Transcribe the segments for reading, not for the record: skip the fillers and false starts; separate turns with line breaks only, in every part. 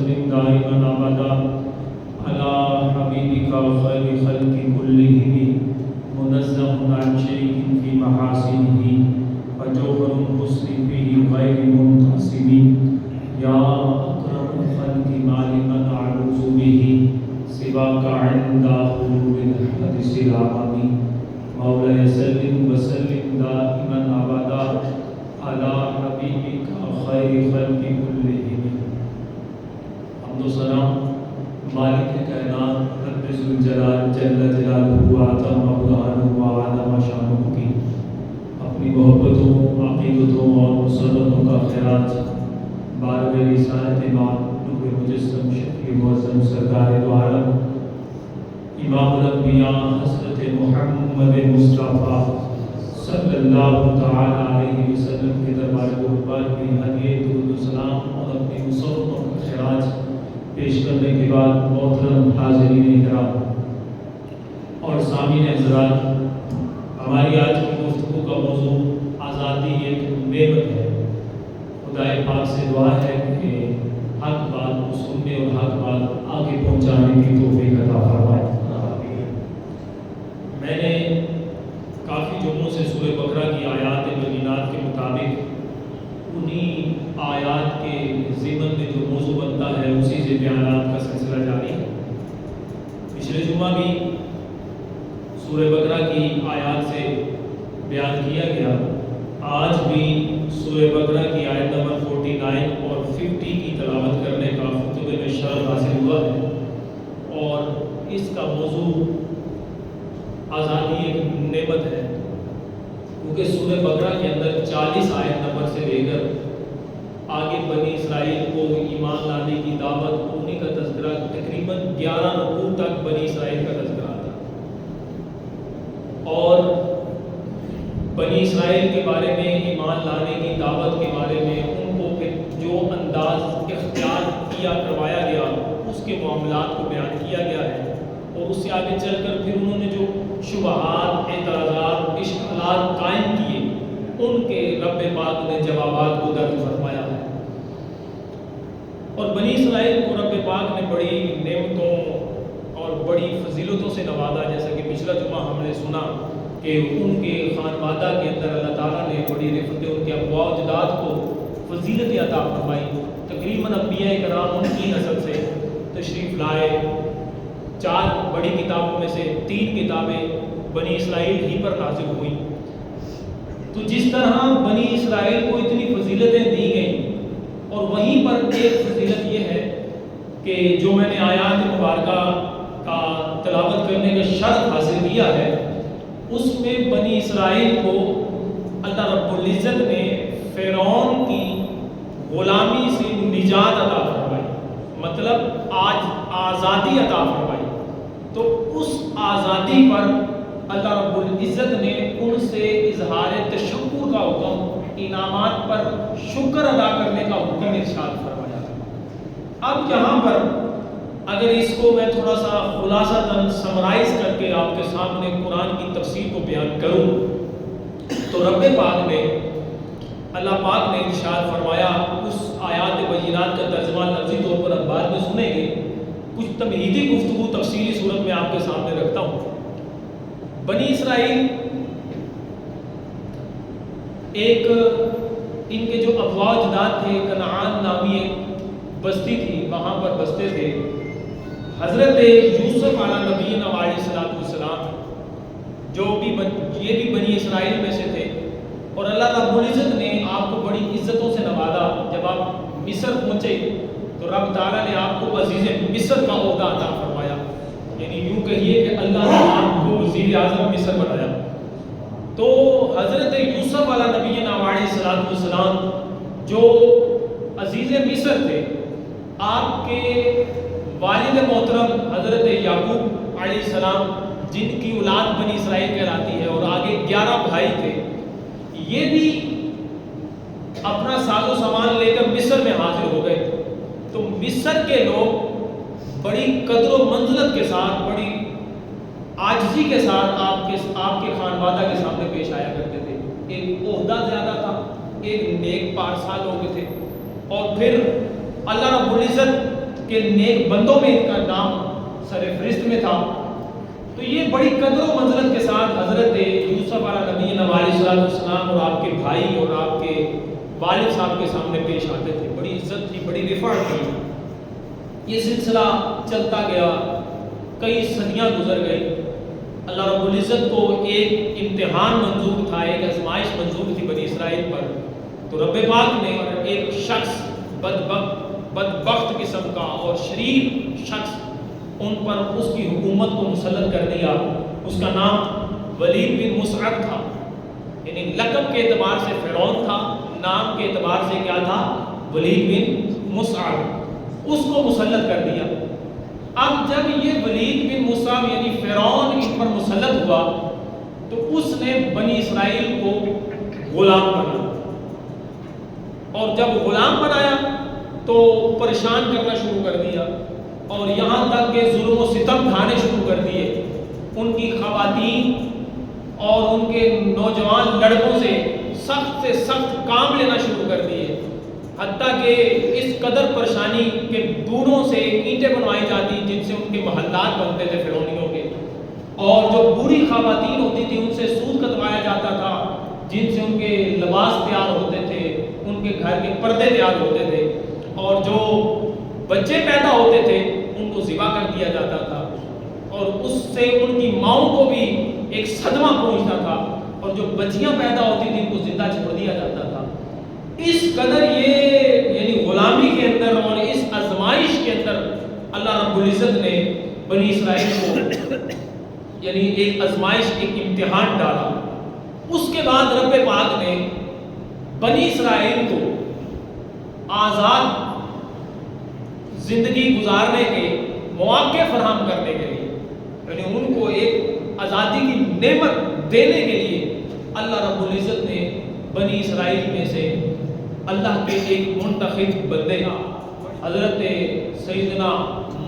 وسلم دائما ابدا على حبيبك خير خلق كلهم منزه عن شريك في محاسنه وجوهر الحسن فيه غير منقسم يا اكرم الخلق ما لمن اعوذ به سواك عند حلول الحدث العظيم مولاي سلم وسلم دائما ابدا على حبيبك خير خلق كلهم. حمد و ثنا مالک کائنات رب ذوالجلال جل جلالہ اعظم مولانہ و اعظم شانہ کی اپنی محبتوں، عقیدتوں اور مسرتوں کا خراج بارگاہ رسالت امام نور مجسم شفیع معظم سرکار دو عالم امام الانبیاء حضرت محمد مصطفیٰ صلی اللہ تعالی علیہ وسلم کے دربار قربان میں ہدیہ درود و سلام اور اپنی مسرتوں کا خراج پیش کرنے کے بعد محترم حاضرین کرام اور سامعین حضرات، ہماری آج کی گفتگو کا موضوع آزادی ایک نعمت ہے. خدائے پاک سے دعا ہے کہ حق بات کو سننے اور حق بات آگے پہنچانے کی توفیق عطا فرمائے. میں نے کافی جمعوں سے سورہ بقرہ کی آیات بینات کے مطابق انہی آیات کے ضمن میں جو موضوع بنتا ہے اسی سے بیانات کا سلسلہ جاری ہے. پچھلے جمعہ بھی سورہ بقرہ کی آیات سے بیان کیا گیا. آج بھی سورہ بقرہ کی آیت نمبر 49 اور 50 کی تلاوت کرنے کا خطبے میں شرف حاصل ہوا ہے اور اس کا موضوع آزادی ایک نعمت ہے، کیونکہ سورہ بقرہ کے اندر 40 آیت نمبر سے لے کر آگے بنی اسرائیل کو ایمان لانے کی دعوت، انہیں کا تذکرہ تقریباً 11 رکوع تک بنی اسرائیل کا تذکرہ آتا اور بنی اسرائیل کے بارے میں، ایمان لانے کی دعوت کے بارے میں، ان کو پھر جو انداز اختیار کیا کروایا گیا اس کے معاملات کو بیان کیا گیا ہے اور اس سے آگے چل کر پھر انہوں نے جو شبہات، اعتراضات، اشکالات قائم کیے ان کے رب پاک نے جوابات کو درج فرمایا ہے. اور بنی اسرائیل کو رب پاک نے بڑی نعمتوں اور بڑی فضیلتوں سے نوازا. جیسا کہ پچھلا جمعہ ہم نے سنا کہ ان کے خانوادہ کے اندر اللہ تعالیٰ نے بڑی رفتیں ان کے اباء و اجداد کو فضیلت عطا فرمائی. تقریباً انبیاء کرام ان کی نسل سے تشریف لائے. 4 بڑی کتابوں میں سے 3 کتابیں بنی اسرائیل ہی پر نازل ہوئیں. تو جس طرح بنی اسرائیل کو اتنی فضیلتیں دی گئیں اور وہیں پر ایک فضیلت یہ ہے کہ جو میں نے آیات مبارکہ کا تلاوت کرنے کا شرف حاصل کیا ہے، اس میں بنی اسرائیل کو اللہ رب العزت نے فرعون کی غلامی سے نجات عطا فرمائی، مطلب آج آزادی عطا فرمائی. تو اس آزادی پر اللہ رب العزت نے ان سے اظہار تشکر کا حکم، انعامات پر شکر ادا کرنے کا حکم ارشاد فرمایا. اب یہاں پر اگر اس کو میں تھوڑا سا خلاصہ سمرائز کر کے آپ کے سامنے قرآن کی تفسیر کو بیان کروں تو رب پاک نے، اللہ پاک نے ارشاد فرمایا. اس آیات بینات کا ترجمہ لفظی طور پر اب بعد میں سنیں گے، کچھ تمہیدی گفتگو تفصیلی صورت میں آپ کے سامنے رکھتا ہوں. بنی اسرائیل ایک ان کے جو اباء و اجداد تھے، کنعان نامی ایک بستی تھی، وہاں پر بستے تھے. حضرت یوسف علیہ نبی علیہ السلام جو بھی یہ بھی بنی اسرائیل میں سے تھے اور اللہ رب العزت نے آپ کو بڑی عزتوں سے نوازا. جب آپ مصر پہنچے تو رب تعالیٰ نے آپ کو عزیز مصر کا عہدہ عطا فرمایا، یعنی یوں کہیے کہ اللہ نے آپ کو وزیر اعظم مصر بنایا. تو حضرت یوسف علیہ نبی علیہ السلام جو عزیز مصر تھے، آپ کے والد محترم حضرت یعقوب علیہ السلام جن کی اولاد بنی اسرائیل کہلاتی ہے اور آگے 11 بھائی تھے، یہ بھی اپنا ساز و سامان لے کر مصر میں حاضر ہو گئے. تو مصر کے لوگ بڑی قدر و منزلت کے ساتھ، بڑی عاجزی کے ساتھ آپ کے خانوادہ کے سامنے پیش آیا کرتے تھے. ایک عہدہ زیادہ تھا، ایک نیک پارسا لوگ تھے، اور پھر اللہ رب العزت کہ نیک بندوں میں ان کا نام سر فہرست میں تھا۔ تو یہ بڑی قدر و منزلت کے ساتھ حضرت یوسف علیہ نبی علیہ السلام اور آپ کے بھائی اور آپ کے والد صاحب کے سامنے پیش آتے تھے۔ بڑی عزت تھی، بڑی رفعت تھی۔ یہ سلسلہ چلتا گیا، کئی صدیاں گزر گئی۔ اللہ رب العزت کو ایک امتحان منظور تھا، ایک آزمائش منظور تھی بنی اسرائیل پر۔ تو رب پاک نے ایک شخص بدبخت قسم کا اور شریر شخص ان پر اس کی حکومت کو مسلط کر دیا۔ اس کا نام ولید بن مسعد تھا، یعنی لقب کے اعتبار سے فرعون تھا، نام کے اعتبار سے کیا تھا؟ ولید بن مسعد۔ اس کو مسلط کر دیا۔ اب جب یہ ولید بن مسعد یعنی فرعون ان پر مسلط ہوا تو اس نے بنی اسرائیل کو غلام بنایا، اور جب غلام بنایا تو پریشان کرنا شروع کر دیا، اور یہاں تک کہ ظلم و ستم ڈھانے شروع کر دیے۔ ان کی خواتین اور ان کے نوجوان لڑکوں سے سخت کام لینا شروع کر دیے، حتیٰ کہ اس قدر پریشانی کہ دوروں سے اینٹیں بنوائی جاتی جن سے ان کے محلات بنتے تھے فرعونیوں کے، اور جو بری خواتین ہوتی تھی ان سے سود کٹوایا جاتا تھا جن سے ان کے لباس تیار ہوتے تھے، ان کے گھر کے پردے تیار ہوتے تھے، اور جو بچے پیدا ہوتے تھے ان کو ذبح کر دیا جاتا تھا، اور اس سے ان کی ماؤں کو بھی ایک صدمہ پہنچتا تھا، اور جو بچیاں پیدا ہوتی تھیں ان کو زندہ چھوڑ دیا جاتا تھا۔ اس قدر یہ یعنی غلامی کے اندر اور اس آزمائش کے اندر اللہ رب العزت نے بنی اسرائیل کو یعنی ایک آزمائش، ایک امتحان ڈالا۔ اس کے بعد رب پاک نے بنی اسرائیل کو آزاد زندگی گزارنے کے مواقع فراہم کرنے کے لیے، یعنی ان کو ایک آزادی کی نعمت دینے کے لیے اللہ رب العزت نے بنی اسرائیل میں سے اللہ کے ایک منتخب بندے حضرت سیدنا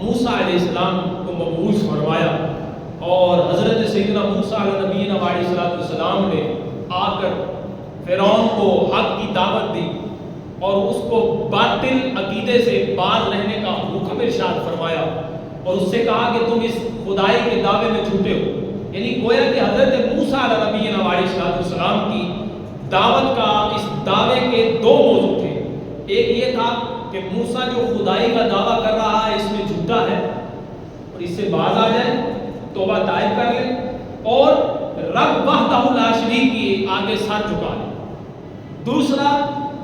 موسیٰ علیہ السلام کو مبعوث فرمایا، اور حضرت سیدنا موسیٰ علیہ نبی علیہ السلام نے آ کر فرعون کو حق کی دعوت دی اور اس کو باطل عقیدے سے باز رہنے کا حکم ارشاد فرمایا، اور اس سے کہا کہ تم اس خدائی کے دعوے میں جھوٹے ہو۔ یعنی گویا کہ حضرت موسیٰ علیہ نبی علیہ السلام کی دعوت کا اس دعوے کے دو موضوع تھے۔ ایک یہ تھا کہ موسیٰ جو خدائی کا دعویٰ کر رہا ہے اس میں جھوٹا ہے، اور اس سے باز آ جائے، توبہ طائب کر لے، اور رب وحدہ لا شریک کی آگے سر جھکا لے۔ دوسرا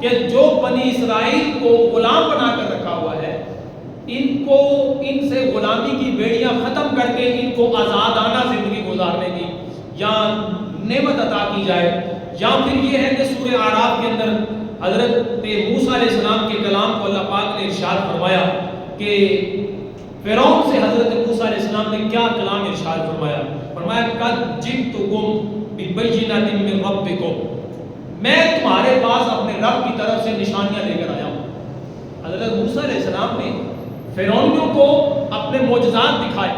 کہ جو بنی اسرائیل کو غلام بنا کر رکھا ہوا ہے، ان سے غلامی کی بیڑیاں ختم کر کے ان کو آزادانہ زندگی گزارنے کی یا نعمت عطا کی جائے، یا پھر یہ ہے کہ سورہ اعراف کے اندر حضرت موسیٰ علیہ السلام کے کلام کو اللہ پاک نے ارشاد فرمایا کہ فرعون سے حضرت موسیٰ علیہ السلام نے کیا کلام ارشاد فرمایا؟ فرمایا قد جئتکم ببینۃ من ربکم، میں تمہارے پاس اپنے رب کی طرف سے نشانیاں لے کر آیا ہوں۔ حضرت موسیٰ علیہ السلام نے فرعونیوں کو اپنے معجزات دکھایا،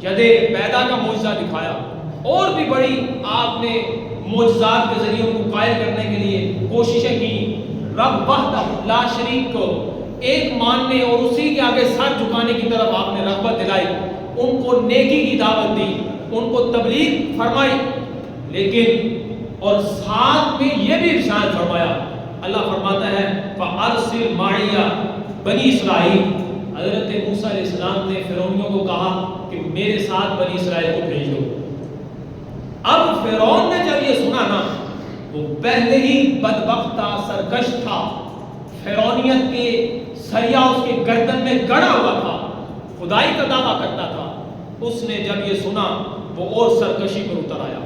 ید پیدا کا معجزہ دکھایا، اور بھی بڑی آپ نے معجزات کے ذریعے ان کو قائل کرنے کے لیے کوششیں کی۔ رب وحدہ لا شریک کو ایک ماننے اور اسی کے آگے سر جھکانے کی طرف آپ نے رغبت دلائی، ان کو نیکی کی دعوت دی، ان کو تبلیغ فرمائی، لیکن اور ساتھ میں یہ بھی ارشاد فرمایا، اللہ فرماتا ہے فَأَرْسِلْ مَعِيَ بنی اسرائیل۔ حضرت موسیٰ علیہ السلام نے فرعونیوں کو کہا کہ میرے ساتھ بنی اسرائیل کو بھیج دو۔ اب فرعون نے جب یہ سنا نا، وہ پہلے ہی بدبخت تھا، سرکش تھا، فرعونیت کے سریا اس کے گردن میں گڑا ہوا تھا، خدائی کا دعویٰ کرتا تھا۔ اس نے جب یہ سنا وہ اور سرکشی پر اتر آیا،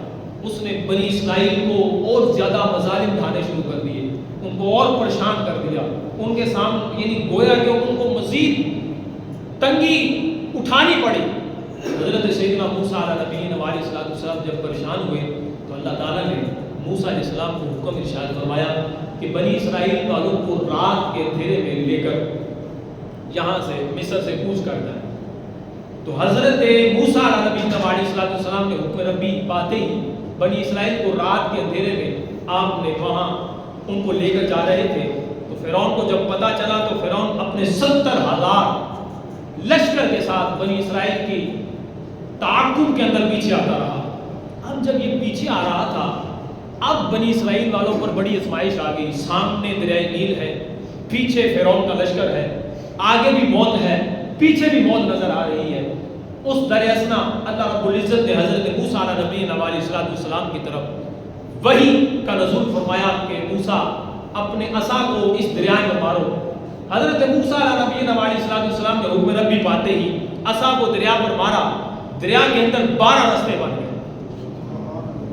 اس نے بنی اسرائیل کو اور زیادہ مظالم ڈھانے شروع کر دیے، ان کو اور پریشان کر دیا، ان کے سامنے یعنی گویا کہ ان کو مزید تنگی اٹھانی پڑی۔ حضرت سیدنا موسیٰ علیہ نبی علیہ السلام جب پریشان ہوئے تو اللہ تعالیٰ نے موسیٰ علیہ السلام کو حکم ارشاد فرمایا کہ بنی اسرائیل والوں کو رات کے اندھیرے میں لے کر یہاں سے مصر سے کوچ کرتا ہے۔ تو حضرت موسیٰ علیہ نبی علیہ السلام نے حکم ربی پاتے ہی بنی اسرائیل کو رات کے اندھیرے میں آپ نے وہاں ان کو لے کر جا رہے تھے۔ تو فرعون کو جب پتہ چلا تو فرعون اپنے اپنے 70,000 لشکر کے ساتھ بنی اسرائیل کی تعاقب کے اندر پیچھے آتا رہا۔ اب جب یہ پیچھے آ رہا تھا، اب بنی اسرائیل والوں پر بڑی آزمائش آ گئی۔ سامنے دریائے نیل ہے، پیچھے فرعون کا لشکر ہے، آگے بھی موت ہے، پیچھے بھی موت نظر آ رہی ہے۔ اس در اثنا اللہ رب العزت نے حضرت موسیٰ علیہ نبی علیہ السلام کی طرف وحی کا نزول فرمایا کہ موسیٰ اپنے عصا کو اس دریا میں مارو۔ حضرت موسیٰ علیہ نبی علیہ السلام نے حکم ربی پاتے ہی عصا کو دریا پر مارا، دریا کے اندر 12 رستے بن گئے۔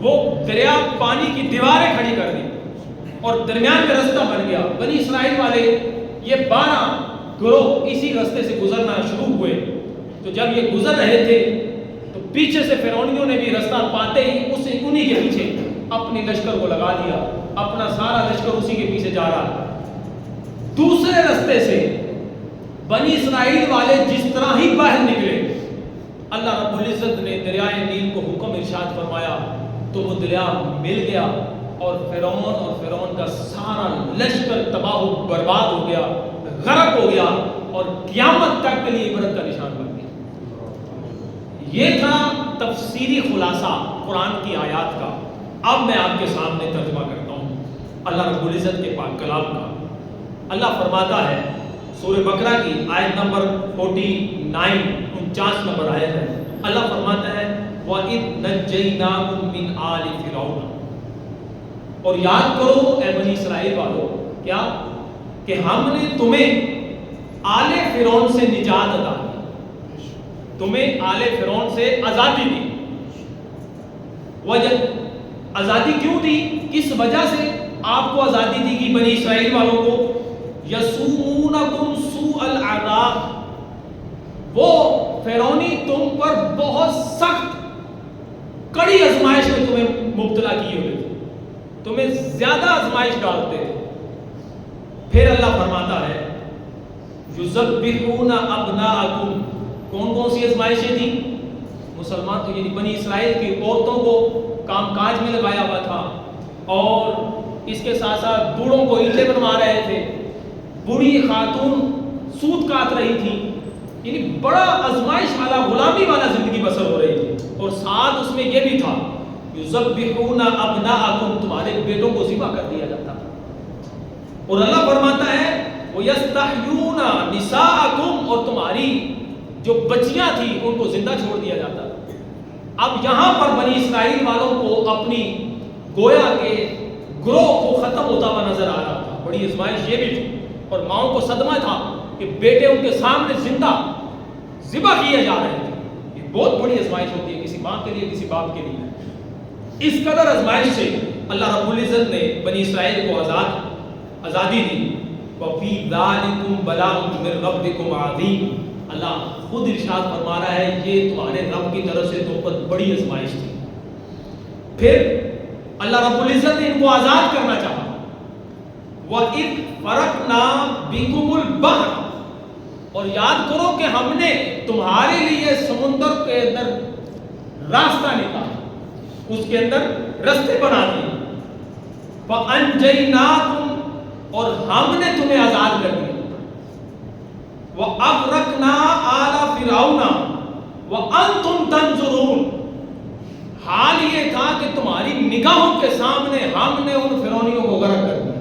وہ دریا پانی کی دیواریں کھڑی کر دی اور درمیان میں رستہ بن گیا۔ بنی اسرائیل والے یہ 12 گروہ اسی رستے سے گزرنا شروع ہوئے۔ تو جب یہ گزر رہے تھے تو پیچھے سے فرعونیوں نے بھی رستہ پاتے ہی انہی کے پیچھے اپنی لشکر کو لگا دیا، اپنا سارا لشکر اسی کے پیچھے جا رہا ہے۔ دوسرے رستے سے بنی اسرائیل والے جس طرح ہی باہر نکلے، اللہ رب العزت نے دریائے نیل کو حکم ارشاد فرمایا تو وہ دریا مل گیا اور فرعون کا سارا لشکر تباہ و برباد ہو گیا، غرق ہو گیا اور قیامت تک کے لیے عبرت کا نشان بن گیا۔ یہ تھا تفسیری خلاصہ قرآن کی آیات کا۔ اب میں آپ کے سامنے ترجمہ کرتا ہوں اللہ رب العزت کے پاک کلام کا۔ اللہ فرماتا ہے سورہ بقرہ کی آیت نمبر 49 49 نمبر آیت ہے، اللہ فرماتا ہے وَإِذْ نَجَّيْنَاكُمْ مِنْ آلِ فِرْعَوْنَ، اور یاد کرو اے بنی اسرائیل والو کیا کہ ہم نے تمہیں آل فرعون سے نجات عطا دی، تمہیں آل فرعون سے آزادی دی۔ وجہ آزادی کیوں دی؟ کس وجہ سے آپ کو آزادی دی گئی بنی اسرائیل والوں کو؟ یسومونکم سوء العذاب، وہ فرعونی تم پر بہت سخت کڑی آزمائش میں تمہیں مبتلا کیے ہوئے تھے، تمہیں زیادہ آزمائش ڈالتے تھے۔ پھر اللہ فرماتا ہے یذبحون ابناءکم، کون کون سی آزمائشیں تھیں؟ مسلمان تو یعنی بنی اسرائیل کی عورتوں کو کام کاج میں لگایا ہوا تھا، اور اس کے ساتھ ساتھ بوڑھوں کو اینٹیں بنوا رہے تھے، بوڑھی خاتون سود کاٹ رہی تھی، یعنی بڑا آزمائش والا غلامی والا زندگی بسر ہو رہی تھی۔ اور ساتھ اس میں یہ بھی تھا یذبحون ابناءکم، تمہارے بیٹوں کو ذبح کر دیا جاتا تھا۔ اور اللہ فرماتا ہے وَيَسْتَحْيُونَ نِسَاءَكُمْ، اور تمہاری جو بچیاں تھیں ان کو زندہ چھوڑ دیا جاتا تھا۔ اب یہاں پر بنی اسرائیل والوں کو اپنی گویا کے گروہ کو ختم ہوتا ہوا نظر آ رہا تھا۔ بڑی آزمائش یہ بھی تھی اور ماؤں کو صدمہ تھا کہ بیٹے ان کے سامنے زندہ ذبح کیے جا رہے تھے۔ یہ بہت بڑی آزمائش ہوتی ہے کسی ماں کے لیے، کسی باپ کے لیے۔ اس قدر آزمائش سے اللہ رب العزت نے بنی اسرائیل کو آزادی دی۔ وَفِي ذَلِكُمْ بَلَاءٌ مِّن رَبِّكُمْ عَظِيمٌ، اللہ خود ارشاد فرما رہا ہے یہ تمہارے رب کی طرف سے تم پر بڑی آزمائش تھی۔ پھر اللہ رب العزت نے ان کو آزاد کرنا چاہا۔ وَإِذْ فَرَقْنَا بِكُمُ الْبَحْرَ، اور یاد کرو کہ ہم نے تمہارے لیے سمندر کے اندر راستہ نکالا، اس کے اندر رستے بنا دیے۔ وَأَنْجَيْنَاكُمْ، اور ہم نے تمہیں آزاد کر دیا۔ وَأَغْرَقْنَا آلَ فِرْعَوْنَ وَأَنْتُمْ تَنْظُرُونَ، حال یہ تھا کہ تمہاری نگاہوں کے سامنے ہم نے ان فرعونیوں کو غرق کر دیا۔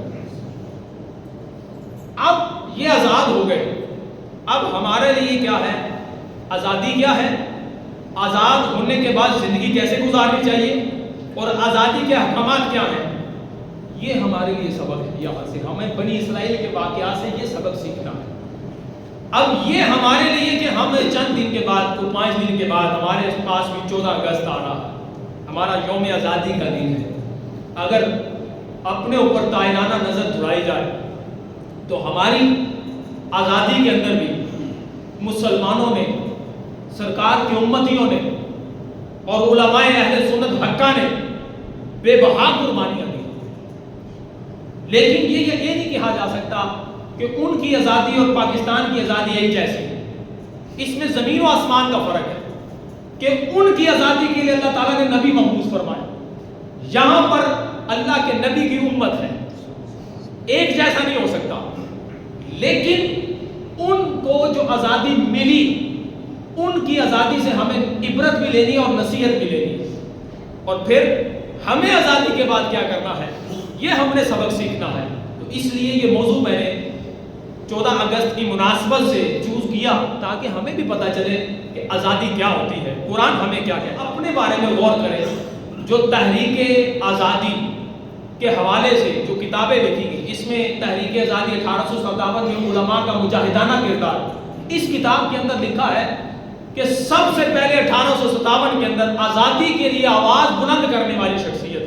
اب یہ آزاد ہو گئے، اب ہمارے لیے کیا ہے؟ آزادی کیا ہے؟ آزاد ہونے کے بعد زندگی کیسے گزارنی چاہیے اور آزادی کے احکامات کیا ہیں، یہ ہمارے لیے سبق ہے۔ یہاں سے ہمیں بنی اسرائیل کے واقعات سے یہ سبق سیکھنا ہے۔ اب یہ ہمارے لیے کہ ہم چند دن کے بعد، 5 دن کے بعد ہمارے پاس بھی 14 اگست آ رہا ہے، ہمارا یوم آزادی کا دن ہے۔ اگر اپنے اوپر طائرانہ نظر دھڑائی جائے تو ہماری آزادی کے اندر بھی مسلمانوں نے، سرکار کی امتیوں نے اور علماء اہل سنت حقہ نے بے بہا قربانیاں دی، لیکن یہ نہیں کہا جا سکتا کہ ان کی آزادی اور پاکستان کی آزادی ایک جیسی ہے۔ اس میں زمین و آسمان کا فرق ہے کہ ان کی آزادی کے لیے اللہ تعالیٰ نے نبی مبعوث فرمایا، یہاں پر اللہ کے نبی کی امت ہے، ایک جیسا نہیں ہو سکتا، لیکن کو جو آزادی ملی ان کی آزادی سے ہمیں عبرت بھی لینی ہے اور نصیحت بھی لینی ہے، اور پھر ہمیں آزادی کے بعد کیا کرنا ہے یہ ہم نے سبق سیکھنا ہے۔ تو اس لیے یہ موضوع میں نے 14 اگست کی مناسبت سے چوز کیا تاکہ ہمیں بھی پتہ چلے کہ آزادی کیا ہوتی ہے، قرآن ہمیں کیا کہتا ہے۔ اپنے بارے میں غور کریں، جو تحریک آزادی کے حوالے سے جو کتابیں لکھی گئی، اس میں تحریک آزادی 1857 میں علماء کا مجاہدانہ کردار، اس کتاب کے اندر لکھا ہے کہ سب سے پہلے 1857 کے اندر آزادی کے لیے آواز بلند کرنے والی شخصیت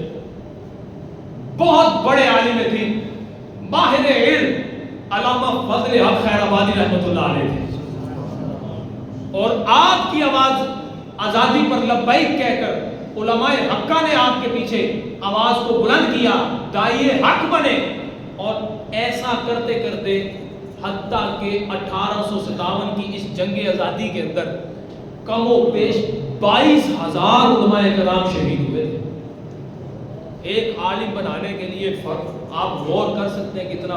بہت بڑے عالم تھے، ماہر علم علامہ فضل حق خیر آبادی رحمۃ اللہ علیہ تھے، اور آپ کی آواز آزادی پر لبیک کہہ کر علماء حقہ نے آپ کے پیچھے آواز کو بلند کیا، داعی حق بنے، اور ایسا کرتے کرتے حتیٰ کہ 1857 کی اس جنگ آزادی کے اندر کم و بیش 22,000 علماء کرام شہید ہوئے تھے۔ ایک عالم بنانے کے لیے فرق آپ غور کر سکتے ہیں کتنا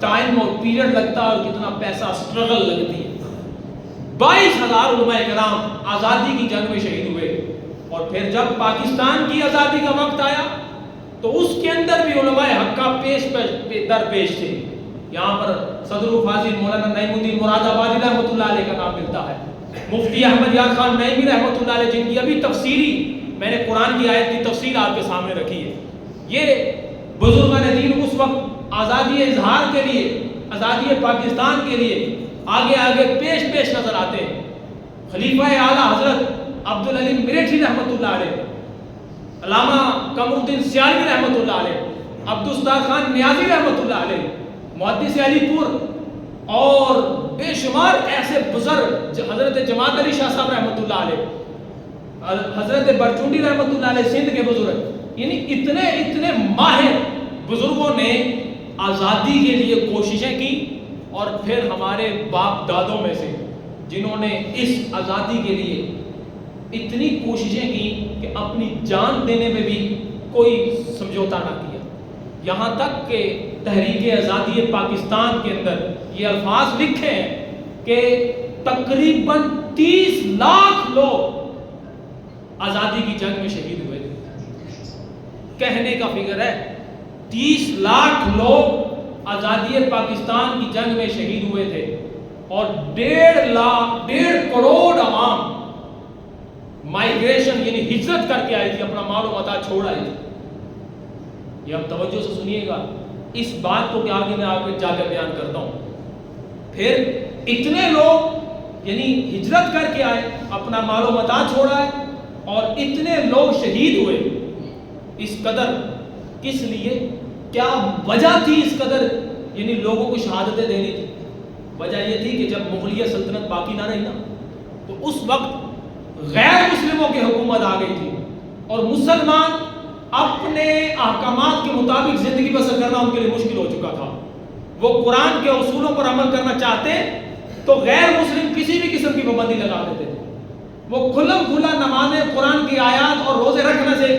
ٹائم اور پیریڈ لگتا ہے اور کتنا پیسہ سٹرگل لگتی ہے۔ 22,000 علماء کرام آزادی کی جنگ میں شہید ہوئے، اور پھر جب پاکستان کی آزادی کا وقت آیا تو اس کے اندر بھی علماء حقہ پیش در پیش تھے۔ یہاں پر صدر فاضل مولانا نعیم الدین مراد آبادی رحمۃ اللہ علیہ کا نام ملتا ہے، مفتی احمد یار خان نعیمی رحمۃ اللہ علیہ، جن کی ابھی تفسیری میں نے قرآن کی آیت کی تفسیر آپ کے سامنے رکھی ہے۔ یہ بزرگان دین اس وقت آزادی اظہار کے لیے، آزادی پاکستان کے لیے آگے آگے پیش پیش نظر آتے ہیں۔ خلیفہ اعلیٰ حضرت عبدالعلیم مریٹھی رحمۃ اللہ علیہ، علامہ قمر الدین سیالوی رحمۃ اللہ علیہ، عبدالستار خان نیازی رحمۃ اللہ علیہ، محدث علی پور، اور بے شمار ایسے بزرگ، حضرت جماعت علی شاہ صاحب رحمۃ اللہ علیہ، حضرت برچونڈی رحمۃ اللہ علیہ سندھ کے بزرگ، یعنی اتنے ماہر بزرگوں نے آزادی کے لیے کوششیں کی، اور پھر ہمارے باپ دادوں میں سے جنہوں نے اس آزادی کے لیے اتنی کوششیں کی کہ اپنی جان دینے میں بھی کوئی سمجھوتا نہ کیا، یہاں تک کہ تحریک آزادی پاکستان کے اندر یہ الفاظ لکھے ہیں کہ تقریباً 30 لاکھ لوگ آزادی کی جنگ میں شہید ہوئے تھے۔ کہنے کا فگر ہے 30 لاکھ لوگ آزادی پاکستان کی جنگ میں شہید ہوئے تھے، اور 1.5 کروڑ عوام مائیگریشن یعنی ہجرت کر کے آئی تھی، اپنا مال و متاع چھوڑ آئی تھی۔ یہ اب توجہ سے سنیے گا اس بات کو کہ آگے میں آپ جا کر بیان کرتا ہوں۔ پھر اتنے لوگ یعنی ہجرت کر کے آئے، اپنا مال و متاع چھوڑا ہے، اور اتنے لوگ شہید ہوئے، اس قدر کس لیے؟ کیا وجہ تھی اس قدر یعنی لوگوں کو شہادتیں دینی تھی؟ وجہ یہ تھی کہ جب مغلیہ سلطنت باقی نہ رہی نا، تو اس وقت غیر مسلموں کی حکومت آ گئی تھی، اور مسلمان اپنے احکامات کے مطابق زندگی بسر کرنا ان کے لیے مشکل ہو چکا تھا۔ وہ قرآن کے اصولوں پر عمل کرنا چاہتے تو غیر مسلم کسی بھی قسم کی پابندی لگا دیتے تھے۔ وہ کھلم کھلا نمازیں، قرآن کی آیات اور روزے رکھنے سے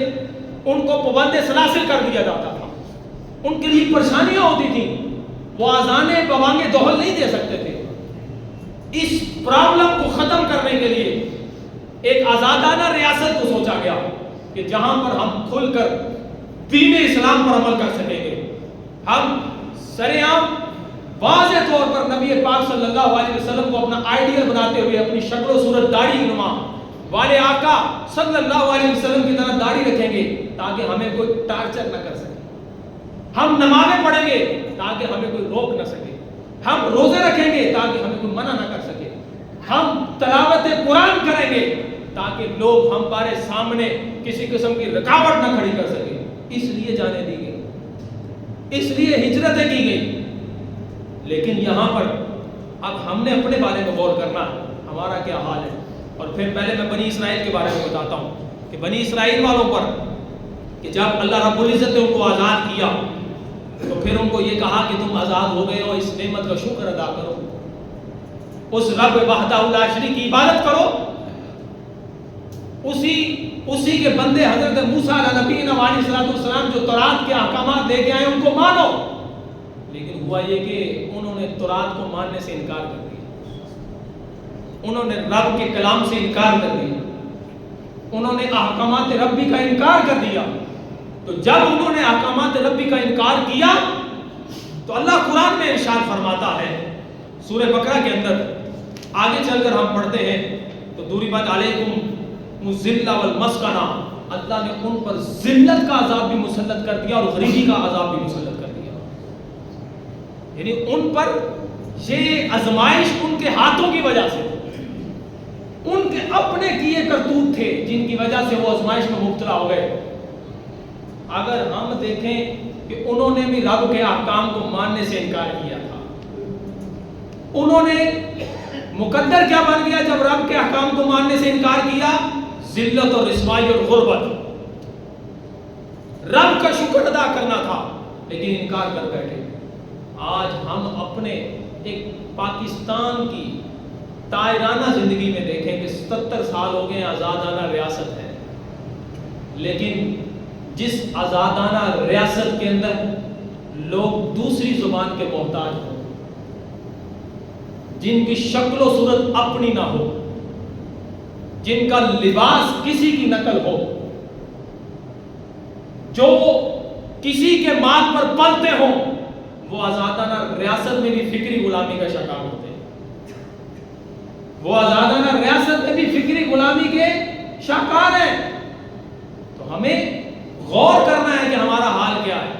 ان کو پابند سلاسل کر دیا جاتا تھا، ان کے لیے پریشانیاں ہوتی تھیں، وہ اذانیں بوانگیں دوہل نہیں دے سکتے تھے۔ اس پرابلم کو ختم کرنے کے لیے ایک آزادانہ ریاست کو سوچا گیا کہ جہاں پر ہم کھل کر دین اسلام پر عمل کر سکیں گے، ہم سرعام واضح طور پر نبی پاک صلی اللہ علیہ وسلم کو اپنا آئیڈیل بناتے ہوئے اپنی شکل و صورت داڑھی نما والے آقا صلی اللہ علیہ وسلم کی طرح داڑھی رکھیں گے تاکہ ہمیں کوئی ٹارچر نہ کر سکے، ہم نمازیں پڑھیں گے تاکہ ہمیں کوئی روک نہ سکے، ہم روزے رکھیں گے تاکہ ہمیں کوئی منع نہ کر سکے، ہم تلاوت قرآن کریں گے تاکہ لوگ ہمارے سامنے کسی قسم کی رکاوٹ نہ کھڑی کر سکے۔ اس لیے جانے دی گئی، اس لیے ہجرتیں کی گئی۔ لیکن یہاں پر اب ہم نے اپنے بارے میں غور کرنا ہمارا کیا حال ہے، اور پھر پہلے میں بنی اسرائیل کے بارے میں بتاتا ہوں کہ بنی اسرائیل والوں پر کہ جب اللہ رب العزت نے ان کو آزاد کیا تو پھر ان کو یہ کہا کہ تم آزاد ہو گئے ہو، اس نعمت کا شکر ادا کرو، اس رب وحدہ لا شریک کی عبادت کرو، اسی کے بندے حضرت موسیٰ علیہ نبی علیہ السلام جو تورات کے احکامات لے کے آئے ان کو مانو۔ لیکن ہوا یہ کہ انہوں نے تورات کو ماننے سے انکار کر دیا، انہوں نے رب کے کلام سے انکار کر دیا، انہوں نے احکامات ربی کا انکار کر دیا۔ تو جب انہوں نے احکامات ربی کا انکار کیا تو اللہ قرآن میں ارشاد فرماتا ہے سورہ بقرہ کے اندر، آگے چل کر ہم پڑھتے ہیں تو ضربت علیکم الذلۃ والمسکنہ، اللہ نے ان پر ذلت کا عذاب بھی مسلط کر دیا اور غریبی کا عذاب بھی مسلط کر دیا۔ یعنی ان پر یہ آزمائش ان کے ہاتھوں کی وجہ سے، ان کے اپنے کیے کرتوت تھے جن کی وجہ سے وہ آزمائش میں مبتلا ہو گئے۔ اگر ہم دیکھیں کہ انہوں نے بھی رب کے احکام کو ماننے سے انکار کیا تھا، انہوں نے مقدر کیا بن گیا جب رب کے احکام کو ماننے سے انکار کیا؟ ذلت اور رسوائی اور غربت۔ رب کا شکر ادا کرنا تھا لیکن انکار کر بیٹھے۔ آج ہم اپنے ایک پاکستان کی تائرانہ زندگی میں دیکھیں کہ 77 سال ہو گئے آزادانہ ریاست ہے، لیکن جس آزادانہ ریاست کے اندر لوگ دوسری زبان کے محتاج ہوں، جن کی شکل و صورت اپنی نہ ہو، جن کا لباس کسی کی نقل ہو، جو کسی کے مال پر پلتے ہوں، وہ آزادانہ ریاست میں بھی فکری غلامی کا شکار ہوتے ہیں۔ وہ آزادانہ ریاست میں بھی فکری غلامی کے شکار ہیں۔ تو ہمیں غور کرنا ہے کہ ہمارا حال کیا ہے،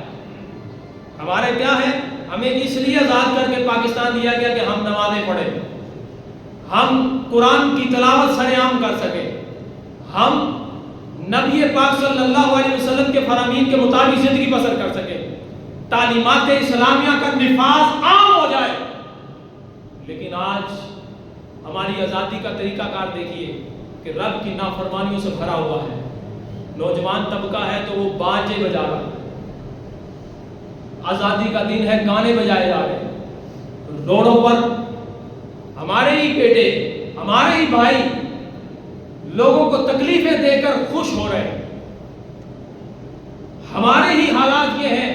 ہمارے کیا ہے۔ ہمیں اس لیے آزاد کر کے پاکستان دیا گیا کہ ہم نمازیں پڑھیں، ہم قرآن کی تلاوت سرعام کر سکیں، ہم نبی پاک صلی اللہ علیہ وسلم کے فرامین کے مطابق زندگی بسر کر سکیں، تعلیمات اسلامیہ کا نفاذ عام ہو جائے۔ لیکن آج ہماری آزادی کا طریقہ کار دیکھیے کہ رب کی نافرمانیوں سے بھرا ہوا ہے۔ نوجوان طبقہ ہے تو وہ باجے بجا رہا ہے، آزادی کا دن ہے گانے بجائے جا رہے ہیں، روڈوں پر ہمارے ہی بیٹے، ہمارے ہی بھائی لوگوں کو تکلیفیں دے کر خوش ہو رہے ہیں۔ ہمارے ہی حالات یہ ہیں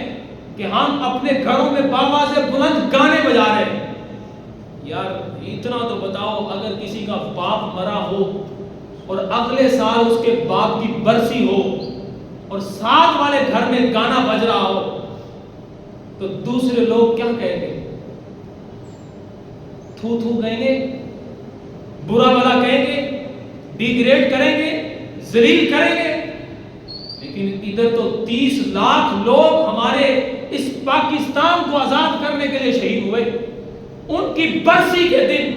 کہ ہم اپنے گھروں میں باواز بلند گانے بجا رہے ہیں۔ یار اتنا تو بتاؤ، اگر کسی کا باپ مرا ہو اور اگلے سال اس کے باپ کی برسی ہو اور ساتھ والے گھر میں گانا بج رہا ہو تو دوسرے لوگ کیا کہیں گے؟ تھو تھو کہیں گے، برا بھلا کہیں گے، ڈیگریڈ کریں گے، ذلیل کریں گے۔ لیکن ادھر تو 30 لاکھ لوگ ہمارے اس پاکستان کو آزاد کرنے کے لیے شہید ہوئے، ان کی برسی کے دن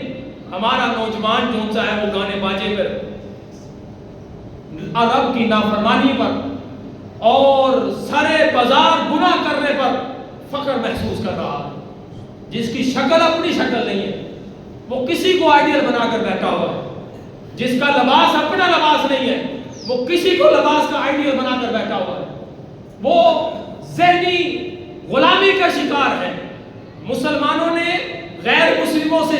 ہمارا نوجوان جو سا ہے وہ گانے باجے پر، رب کی نافرمانی پر اور سرے بازار گناہ کرنے پر فخر محسوس کر رہا ہے۔ جس کی شکل اپنی شکل نہیں ہے، وہ کسی کو آئیڈیل بنا کر بیٹھا ہوا ہے۔ جس کا لباس اپنا لباس نہیں ہے، وہ کسی کو لباس کا آئیڈیل بنا کر بیٹھا ہوا ہے۔ وہ ذہنی غلامی کا شکار ہے۔ مسلمانوں نے غیر مسلموں سے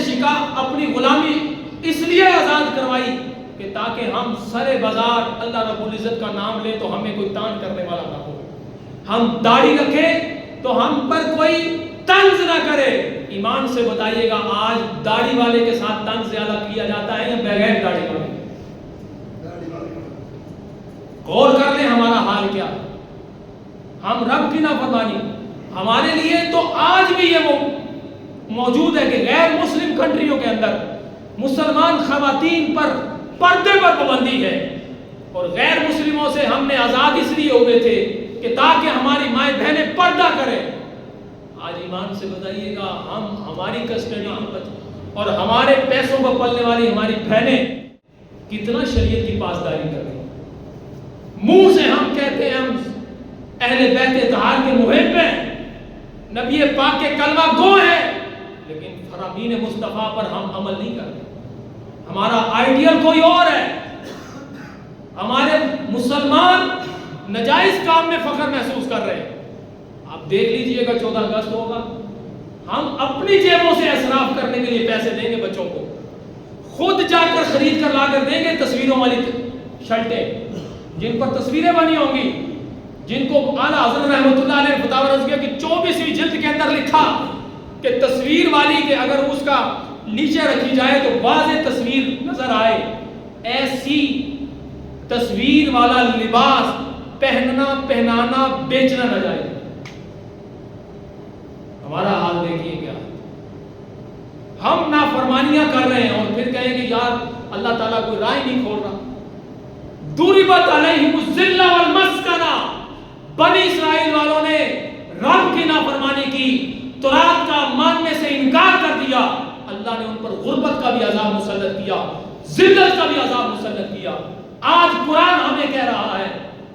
اپنی غلامی اس لیے آزاد کروائی کہ تاکہ ہم سرے بازار اللہ رب العزت کا نام لیں تو ہمیں کوئی تان کرنے والا نہ ہو، ہم داڑھی رکھیں تو ہم پر کوئی طنز نہ کرے۔ ایمان سے بتائیے گا آج داڑھی والے کے ساتھ طنز زیادہ کیا جاتا ہے یا بغیر داڑھی والے؟ غور کر لیں ہمارا حال کیا۔ ہم رب کی نافرمانی، ہمارے لیے تو آج بھی یہ موجود ہے کہ غیر مسلم کنٹریوں کے اندر مسلمان خواتین پر پردے پر پابندی ہے، اور غیر مسلموں سے ہم نے آزاد اس لیے ہوئے تھے کہ تاکہ ہماری مائیں بہنیں پردہ کریں۔ آج ایمان سے بتائیے گا ہماری کسٹڈی اور ہمارے پیسوں پر پلنے والی ہماری بہنیں کتنا شریعت کی پاسداری کر رہی ہیں۔ منہ سے ہم کہتے ہیں ہم اہل بیت اطہار کے محب ہیں، نبی پاک کے کلمہ گو ہیں، لیکن فرامین مصطفیٰ پر ہم عمل نہیں کر رہے۔ ہمارا آئیڈیل کوئی اور ہے۔ ہمارے مسلمان نجائز کام میں فخر محسوس کر رہے ہیں۔ آپ دیکھ لیجئے گا 14 اگست ہوگا، ہم اپنی جیبوں سے اسراف کرنے کے لیے پیسے دیں گے، بچوں کو خود جا کر خرید کر لا کر دیں گے تصویروں والی شرٹیں جن پر تصویریں بنی ہوں گی، جن کو اعلیٰ حضرت رحمۃ اللہ علیہ فتاوی رضویہ کی 24ویں جلد کے اندر لکھا کہ تصویر والی کہ اگر اس کا نیچے رکھی جائے تو واضح تصویر نظر آئے، ایسی تصویر والا لباس پہننا پہنانا بیچنا نہ جائے۔ ہمارا حال دیکھیے کیا، ہم نافرمانیاں کر رہے ہیں اور پھر کہیں کہ یار اللہ تعالیٰ کوئی راہ نہیں کھول رہا۔ ضربت علیہم الذلہ والمسکنہ، بنی اسرائیل والوں نے رب کی نافرمانی کی، تورات کا ماننے سے انکار کر دیا، اللہ نے ان پر غربت کا بھی عذاب مسلط کیا، ذلت کا بھی عذاب مسلط کیا۔ آج قرآن ہمیں کہہ رہا ہے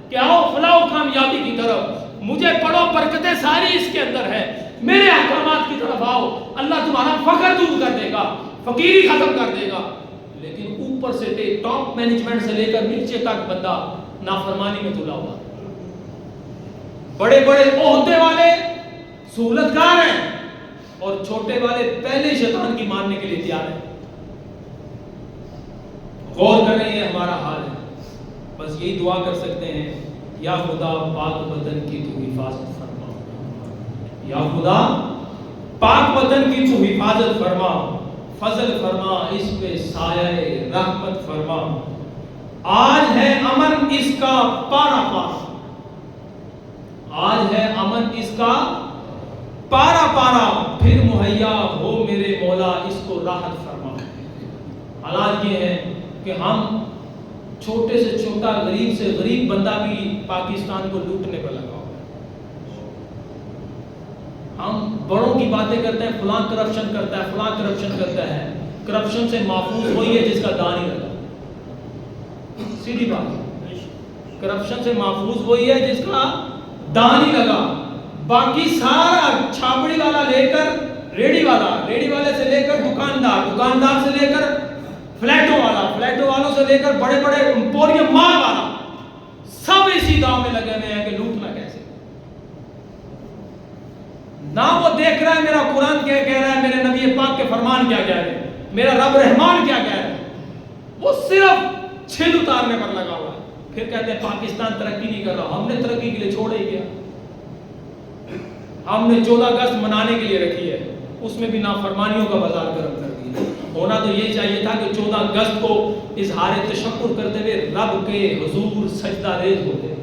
کہ آؤ فلاح و کامیابی کی طرف، مجھے پڑھو، برکتیں ساری اس کے اندر ہے، میرے احکامات کی طرف آؤ، اللہ تمہارا فقر دور کر دے گا، فقیری ختم کر دے گا۔ لیکن اوپر سے ٹاپ مینجمنٹ سے لے کر نیچے تک بندہ نافرمانی میں تلا ہوا، بڑے بڑے عہدے والے سہولتکار ہیں اور چھوٹے والے پہلے شیطان کی ماننے کے لیے تیار ہیں۔ غور کریں، یہ ہمارا حال ہے۔ بس یہی دعا کر سکتے ہیں، یا خدا پاک وطن کی تو حفاظت فرما، یا خدا پاک وطن کی تو حفاظت فرما، فضل فرما، اس پہ سایہ رحمت فرما۔ آج ہے امن اس کا پارا پارا، آج ہے امن اس کا پارا پارا، پھر مہیا ہو میرے مولا اس کو راحت فرما۔ حالات یہ ہے کہ ہم چھوٹے سے چھوٹا، غریب سے غریب بندہ بھی پاکستان کو لوٹنے پر لگا ہوا ہے۔ ہم بڑوں کی باتیں کرتے ہیں، فلاں کرپشن کرتا ہے، فلاں کرپشن کرتا ہے۔ کرپشن سے محفوظ وہی ہے جس کا دان ہی لگا، سیدھی بات، کرپشن سے محفوظ وہی ہے جس کا دان ہی لگا۔ باقی سارا چھاپڑی والا لے کر ریڑی والا، ریڑی والے سے لے کر دکاندار، دکاندار سے لے کر فلیٹوں والا، فلیٹوں والوں سے لے کر بڑے بڑے امپوریم مال والا، سب اسی داؤ میں لگے ہوئے ہیں کہ لوٹنا کیسے۔ نہ وہ دیکھ رہا ہے میرا قرآن کیا کہہ رہا ہے، میرے نبی پاک کے فرمان کیا کہہ رہے ہیں، میرا رب رحمان کیا کہہ رہا ہے، وہ صرف چھل اتارنے پر لگا ہوا ہے۔ پھر کہتے ہیں پاکستان ترقی نہیں کر رہا، ہم نے ترقی کے لیے چھوڑ ہی دیا۔ ہم نے 14 اگست منانے کے لیے رکھی ہے، اس میں بھی نافرمانیوں کا بازار گرم کر دیا۔ ہونا تو یہ چاہیے تھا کہ 14 اگست کو اظہار تشکر کرتے ہوئے رب کے حضور سجدہ ریز ہوتے،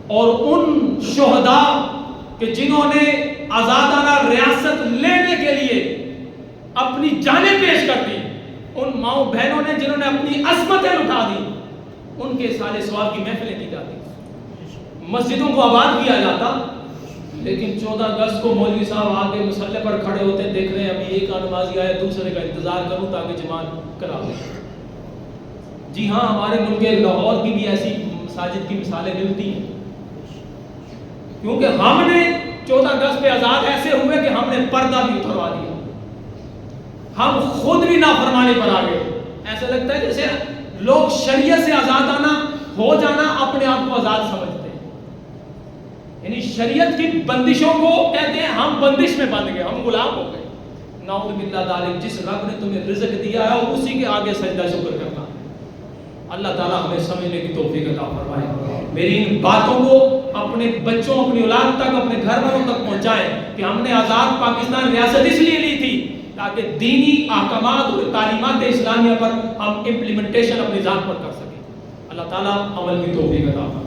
اور ان شہداء کہ جنہوں نے آزادانہ ریاست لینے کے لیے اپنی جانیں پیش کر دی، ان ماؤں بہنوں نے جنہوں نے اپنی عصمتیں لٹا دی، ان کے سال ثواب کی محفلیں کی جاتی، مسجدوں کو آباد کیا جاتا۔ لیکن 14 اگست کو مولوی صاحب آ کے مسلح پر کھڑے ہوتے ہیں، دیکھ رہے ہیں ابھی ایک نمازی آئے، دوسرے کا انتظار کروں تاکہ جماعت کرا دیں۔ جی ہاں، ہمارے ملک لاہور کی بھی ایسی مساجد کی مثالیں ملتی ہیں، کیونکہ ہم نے 14 اگست پہ آزاد ایسے ہوئے کہ ہم نے پردہ بھی اتروا دیا، ہم خود بھی نافرمانی پر آ گئے۔ ایسا لگتا ہے جیسے لوگ شریعت سے آزادانہ ہو جانا اپنے آپ کو آزاد سمجھتے ہیں، یعنی شریعت کی بندشوں کو کہتے ہیں ہم بندش میں بند گئے، ہم غلام ہو گئے۔ نعوذ باللہ ذالک، جس رب نے تمہیں رزق دیا ہے اور اسی کے آگے سجدہ شکر کرنا۔ اللہ تعالیٰ ہمیں سمجھنے کی توفیق عطا فرمائے۔ میری ان باتوں کو اپنے بچوں، اپنی اولاد تک، اپنے گھر والوں تک پہنچائیں کہ ہم نے آزاد پاکستان ریاست اس لیے لی تھی تاکہ دینی احکامات اور تعلیمات اسلامیہ پر ہم امپلیمنٹیشن اپنی ذات پر کر سکیں۔ اللہ تعالیٰ عمل کی توفیق عطا فرمائے۔